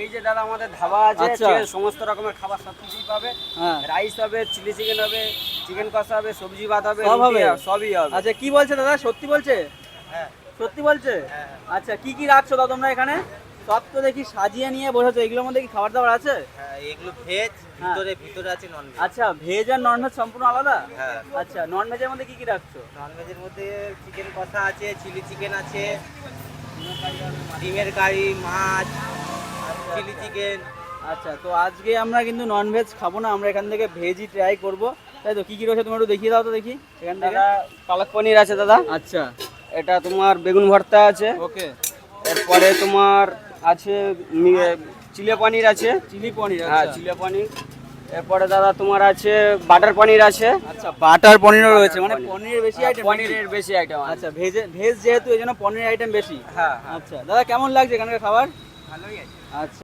এই যে দাদা আমাদের ধাবা আছে, আচ্ছা। ঠিক আছে, সমস্ত রকমের খাবার সব কিছুই পাবে। হ্যাঁ। রাইস হবে, চিলি চিকেন হবে, চিকেন কষা হবে, সবজি ভাত হবে, সব রুটি হবে? সবই হবে। আচ্ছা, কি বলছে দাদা, সত্যি বলছে? হ্যাঁ। সত্যি বলছে? হ্যাঁ। আচ্ছা, কি কি রাখছো দাদা তোমরা এখানে? সব তো দেখি সাজিয়ে নিয়ে বসেছো, এগুলোর মধ্যে কি খাবার দাবার আছে? হ্যাঁ, এগুলো ভেজ, হ্যাঁ। ভিতরে আছে নন ভেজ। আচ্ছা, ভেজ আর নন ভেজ সম্পূর্ণ আলাদা? হ্যাঁ। আচ্ছা, নন ভেজের মধ্যে কি কি রাখছো? নন ভেজের মধ্যে চিকেন কষা আছে, চিলি চিকেন আছে, ডিমের কারি, মাছ, চিলি চিকেন। আচ্ছা, তো আজকে আমরা কিন্তু নন ভেজ খাবো না, আমরা এখান থেকে ভেজই ট্রাই করবো। তাই তো, কি কি রয়েছে তুমি একটু দেখিয়ে দাও তো দেখি এখান থেকে। দাদা পালক পনির আছে দাদা, আচ্ছা, এটা তোমার বেগুন ভর্তা আছে, ওকে। এরপরে তোমার আছে চিলি পনির আছে। চিলি পনির, হ্যাঁ, আচ্ছা। চিলি পনির। এরপরে দাদা তোমার আছে বাটার পনির আছে। আচ্ছা, বাটার পনিরও রয়েছে, মানে পনির। পনিরের বেশি আইটেম। পনিরের বেশি আইটেম আছে। আচ্ছা, ভেজ যেহেতু এই জন্য পনিরের আইটেম বেশি। হ্যাঁ। আচ্ছা দাদা, কেমন লাগছে এখানকার খাবার? ভালোই আছে। আচ্ছা।